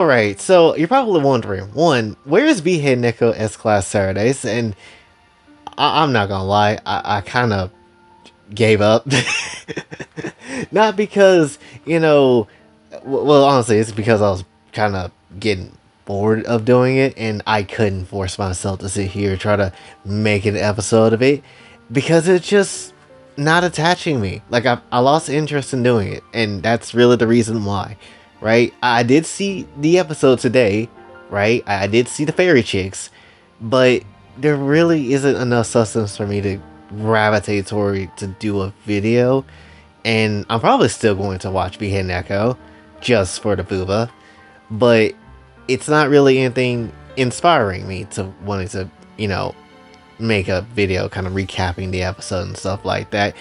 Alright, so you're probably wondering, one, where is Behead Neko S-Class Saturdays? And I'm not gonna lie, I kind of gave up. Not because, well, honestly, it's because I was kind of getting bored of doing it, and I couldn't force myself to sit here and try to make an episode of it because it's just not attaching me. Like, I lost interest in doing it, and that's really the reason why, right? I did see the episode today, right? I did see the fairy chicks, but there really isn't enough substance for me to gravitate toward to do a video, and I'm probably still going to watch Behead Neko just for the booba, but it's not really anything inspiring me to wanting to, make a video kind of recapping the episode and stuff like that.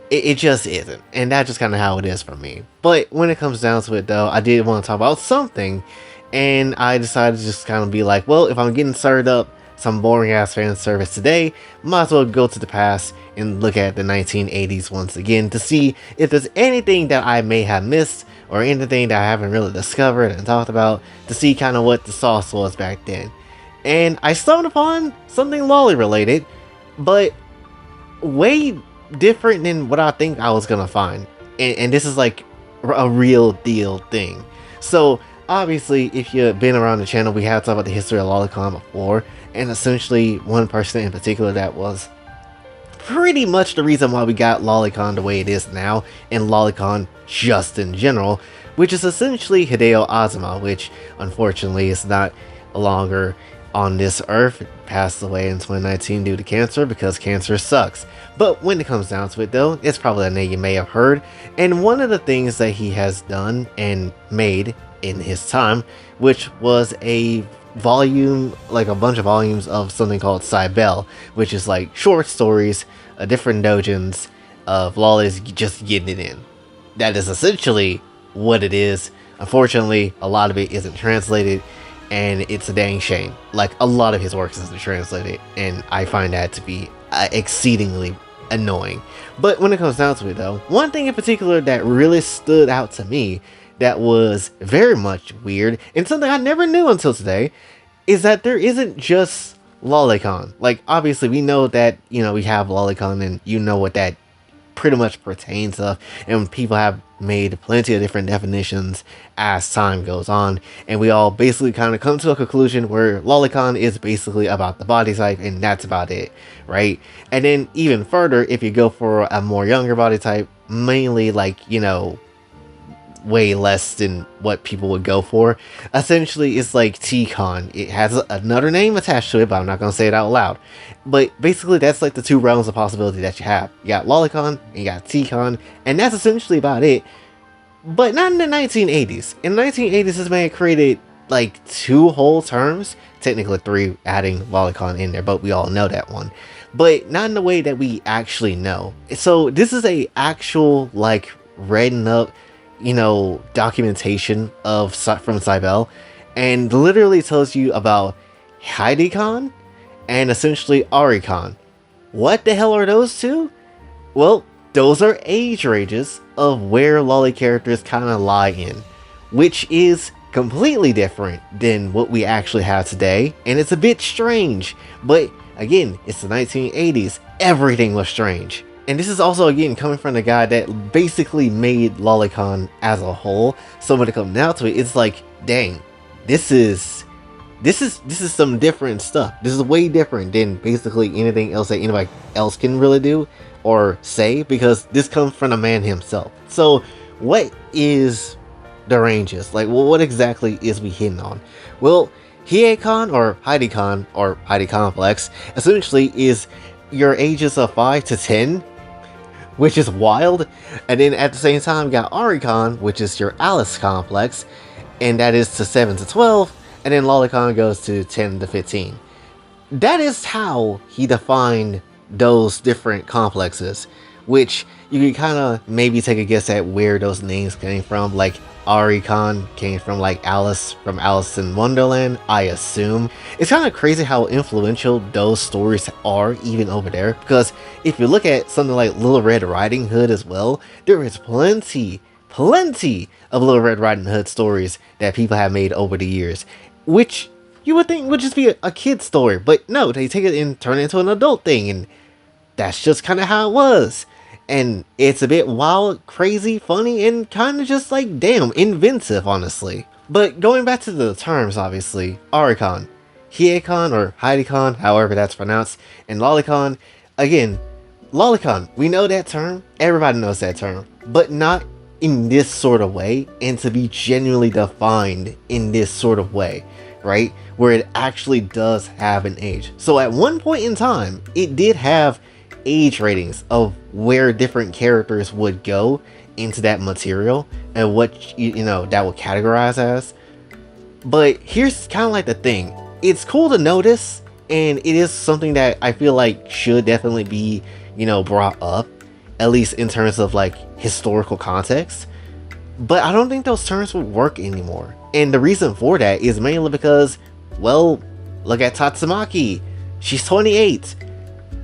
It just isn't, and that's just kind of how it is for me. But when it comes down to it, though, I did want to talk about something, and I decided to just kind of be like, well, if I'm getting started up some boring ass fan service today, might as well go to the past and look at the 1980s once again to see if there's anything that I may have missed or anything that I haven't really discovered and talked about, to see kind of what the sauce was back then. And I stumbled upon something Loli related, but way different than what I think I was gonna find. And this is like a real deal thing. So obviously, if you've been around the channel, we have talked about the history of Lolicon before, and essentially one person in particular that was pretty much the reason why we got Lolicon the way it is now, and Lolicon just in general, which is essentially Hideo Azuma, which unfortunately is not longer on this earth. Passed away in 2019 due to cancer, because cancer sucks. But when it comes down to it, though, it's probably a name you may have heard, and one of the things that he has done and made in his time, which was a volume, like a bunch of volumes of something called Cybele, which is like short stories, different dojins of Loli's just getting it in. That is essentially what it is. Unfortunately, a lot of it isn't translated, and it's a dang shame. Like, a lot of his works isn't translated, and I find that to be exceedingly annoying. But when it comes down to it, though, one thing in particular that really stood out to me that was very much weird, and something I never knew until today, is that there isn't just Lolicon. Like, obviously we know that, we have Lolicon, and you know what that pretty much pertains of, and people have made plenty of different definitions as time goes on, and we all basically kind of come to a conclusion where Lolicon is basically about the body type, and that's about it, right? And then even further, if you go for a more younger body type, mainly like, way less than what people would go for, essentially it's like T-Con. It has another name attached to it, but I'm not going to say it out loud. But basically that's like the two realms of possibility that you have. You got Lolicon and you got T-Con, and that's essentially about it. But not in the 1980s. In the 1980s, this man created like two whole terms, technically three, adding Lolicon in there, but we all know that one. But not in the way that we actually know. So this is a actual, like, written up, documentation from Cybele, and literally tells you about Heidi-Con and essentially Ari-Con. What the hell are those two? Well, those are age ranges of where Loli characters kind of lie in, which is completely different than what we actually have today, and it's a bit strange. But again, it's the 1980s, everything was strange. And this is also, again, coming from the guy that basically made Lolicon as a whole. So when it comes down to it, it's like, dang, this is some different stuff. This is way different than basically anything else that anybody else can really do or say, because this comes from the man himself. So what is the ranges? Like, well, what exactly is we hitting on? Well, Hiei-Con or Heidi-Con or Heidi Complex essentially is your ages of 5 to 10, which is wild. And then at the same time, you got Ari-Con, which is your Alice Complex, and that is to 7 to 12, and then Lolicon goes to 10 to 15. That is how he defined those different complexes, which you can kind of maybe take a guess at where those names came from. Like, Ari-Con came from like Alice from Alice in Wonderland, I assume. It's kind of crazy how influential those stories are even over there, because if you look at something like Little Red Riding Hood as well, there is plenty plenty of Little Red Riding Hood stories that people have made over the years, which you would think would just be a kid's story, but no, they take it and turn it into an adult thing, and that's just kind of how it was. And it's a bit wild, crazy, funny, and kind of just like, damn, inventive, honestly. But going back to the terms, obviously, Arikon, Hiekon, or Heidikon, however that's pronounced, and Lolicon, again, Lolicon, we know that term, everybody knows that term, but not in this sort of way, and to be genuinely defined in this sort of way, right? Where it actually does have an age. So at one point in time, it did have age ratings of where different characters would go into that material and what you know that would categorize as. But here's kind of like the thing, it's cool to notice, and it is something that I feel like should definitely be, you know, brought up, at least in terms of like historical context. But I don't think those terms would work anymore, and the reason for that is mainly because, well, look at Tatsumaki, she's 28,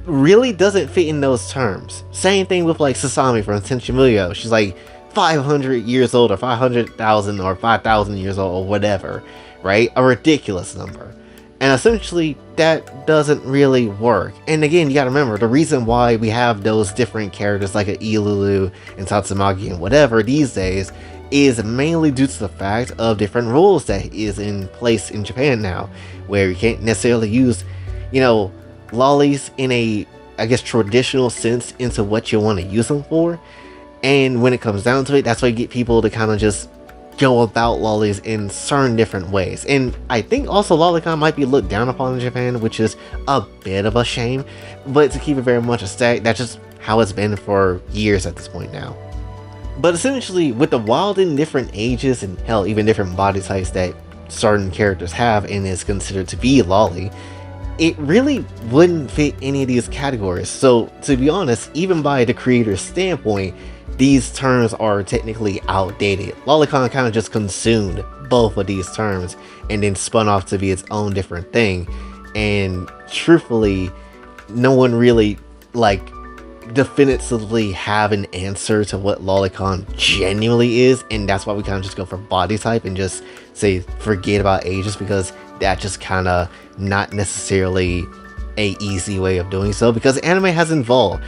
really doesn't fit in those terms. Same thing with like Sasami from Tenchimuyo. She's like 500 years old, or 500,000, or 5,000 years old, or whatever, right? A ridiculous number. And essentially, that doesn't really work. And again, you gotta remember, the reason why we have those different characters like a Ilulu and Tatsumaki and whatever these days is mainly due to the fact of different rules that is in place in Japan now, where you can't necessarily use, you know, lolis in a, I guess, traditional sense into what you want to use them for. And when it comes down to it, that's why you get people to kind of just go about lolis in certain different ways. And I think also lolicon might be looked down upon in Japan, which is a bit of a shame, but to keep it very much a static, that's just how it's been for years at this point now. But essentially, with the wild and different ages, and hell, even different body types that certain characters have and is considered to be loli, it really wouldn't fit any of these categories. So to be honest, even by the creator's standpoint, these terms are technically outdated. Lolicon kind of just consumed both of these terms and then spun off to be its own different thing. And truthfully, no one really like definitively have an answer to what lolicon genuinely is, and that's why we kind of just go for body type and just say forget about ages, because that just kind of not necessarily a easy way of doing so, because anime has evolved.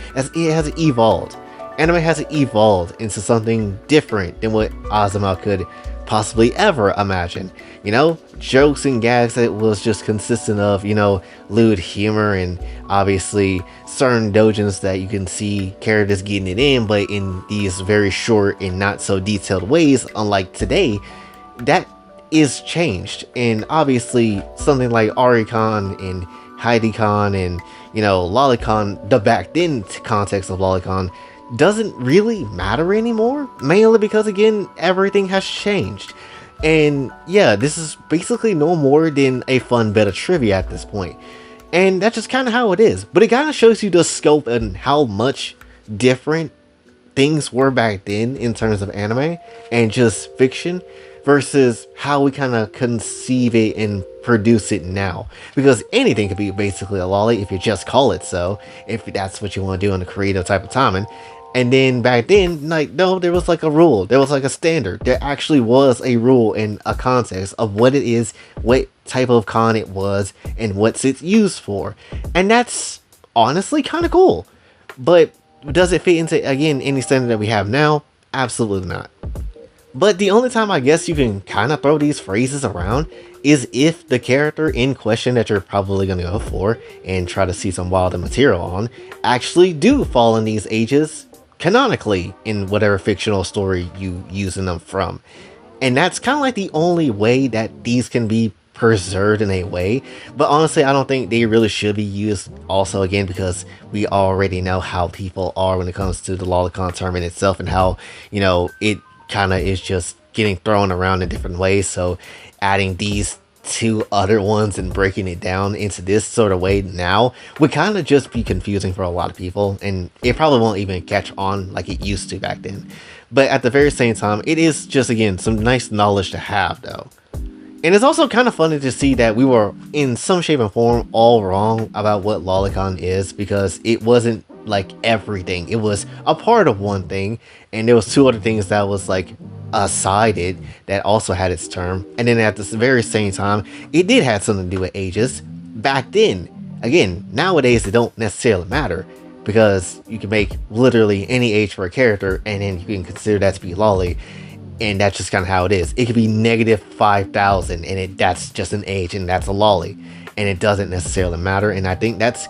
Anime has evolved into something different than what Azuma could possibly ever imagine. You know, jokes and gags that was just consistent of, you know, lewd humor, and obviously certain dojins that you can see characters getting it in, but in these very short and not so detailed ways, unlike today, that is changed. And obviously something like Arikon and Heidikon and, you know, Lolicon, the back then context of Lolicon, doesn't really matter anymore, mainly because again everything has changed. And yeah, this is basically no more than a fun bit of trivia at this point, and that's just kind of how it is. But it kind of shows you the scope and how much different things were back then in terms of anime and just fiction versus how we kind of conceive it and produce it now, because anything could be basically a loli if you just call it so, if that's what you want to do in a creative type of timing. And then back then, like, no, there was like a rule, there was like a standard, there actually was a rule and a context of what it is, what type of con it was, and what's it's used for. And that's honestly kind of cool. But does it fit into, again, any standard that we have now? Absolutely not. But the only time I guess you can kind of throw these phrases around is if the character in question that you're probably going to go for and try to see some wilder material on actually do fall in these ages canonically in whatever fictional story you using them from. And that's kind of like the only way that these can be preserved in a way. But honestly, I don't think they really should be used also, again, because we already know how people are when it comes to the lolicon term in itself, and how, you know, it kind of is just getting thrown around in different ways. So adding these two other ones and breaking it down into this sort of way now would kind of just be confusing for a lot of people, and it probably won't even catch on like it used to back then. But at the very same time, it is just, again, some nice knowledge to have though. And it's also kind of funny to see that we were in some shape and form all wrong about what lolicon is, because it wasn't like everything. It was a part of one thing, and there was two other things that was like sided that also had its term. And then at the very same time, it did have something to do with ages back then. Again, nowadays it don't necessarily matter because you can make literally any age for a character, and then you can consider that to be Loli, and that's just kind of how it is. It could be negative 5,000, and that's just an age, and that's a Loli, and it doesn't necessarily matter. And I think that's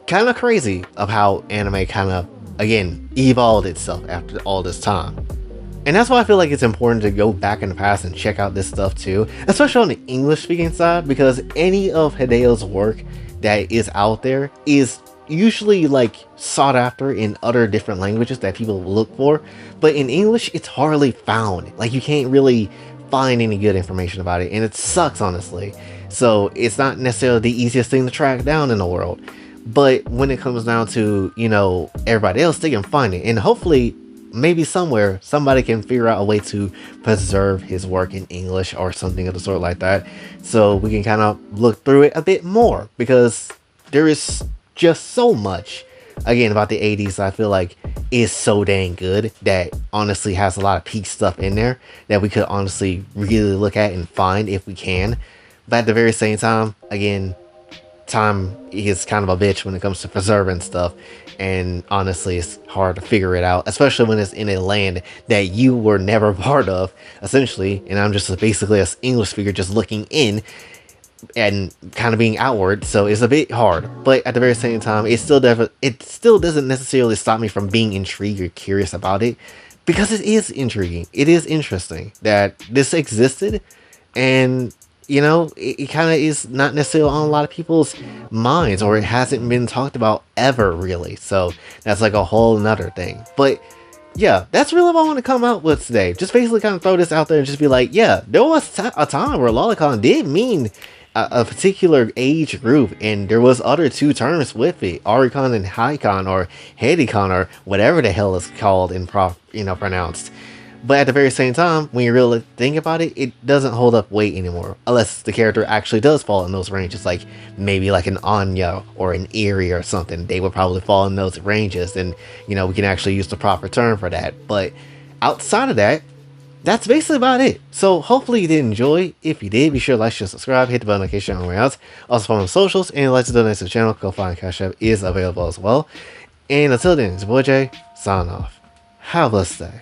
kind of crazy of how anime kind of, again, evolved itself after all this time. And that's why I feel like it's important to go back in the past and check out this stuff too, especially on the English speaking side, because any of Hideo's work that is out there is usually like sought after in other different languages that people look for, but in English it's hardly found. Like, you can't really find any good information about it, and it sucks, honestly. So it's not necessarily the easiest thing to track down in the world, but when it comes down to, you know, everybody else, they can find it, and hopefully maybe somewhere somebody can figure out a way to preserve his work in English or something of the sort like that, so we can kind of look through it a bit more, because there is just so much, again, about the 80s I feel like is so dang good that honestly has a lot of peak stuff in there that we could honestly really look at and find if we can. But at the very same time, again, time is kind of a bitch when it comes to preserving stuff, and honestly it's hard to figure it out, especially when it's in a land that you were never part of, essentially, and I'm just basically an English speaker just looking in and kind of being outward, so it's a bit hard. But at the very same time, it still doesn't necessarily stop me from being intrigued or curious about it, because it is intriguing, it is interesting that this existed, and you know, it kind of is not necessarily on a lot of people's minds, or it hasn't been talked about ever, really. So that's like a whole nother thing. But yeah, that's really what I want to come out with today. Just basically kind of throw this out there and just be like, yeah, there was a time where lolicon did mean a particular age group, and there was other two terms with it, Aricon and Haicon, or Hedicon, or whatever the hell it's called and pronounced. But at the very same time, when you really think about it, it doesn't hold up weight anymore. Unless the character actually does fall in those ranges. Like, maybe like an Anya or an Eerie or something. They would probably fall in those ranges. And, you know, we can actually use the proper term for that. But outside of that, that's basically about it. So hopefully you did enjoy. If you did, be sure to like, share, subscribe, hit the bell notification on the way out. Also follow on socials, and like to donate to the channel, Kofi and Cash App is available as well. And until then, it's your boy Jay, sign off. Have a blessed day.